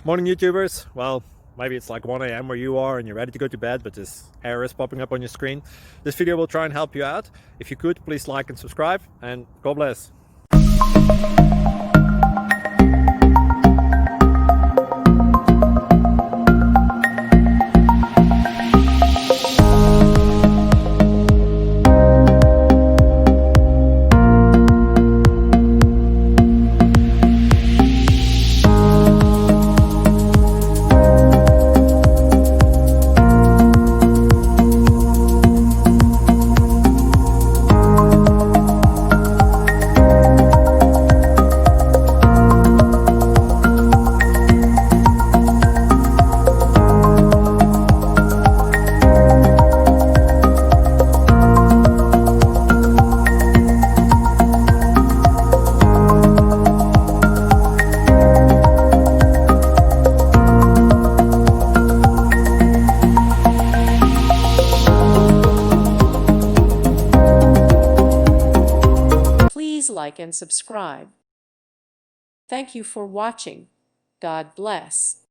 Morning YouTubers. Well, maybe it's like 1 a.m. where you are and you're ready to go to bed, but this error is popping up on your screen. This video will try and help you out. If you could, please like and subscribe, and God bless. Please like and subscribe. Thank you for watching. God bless.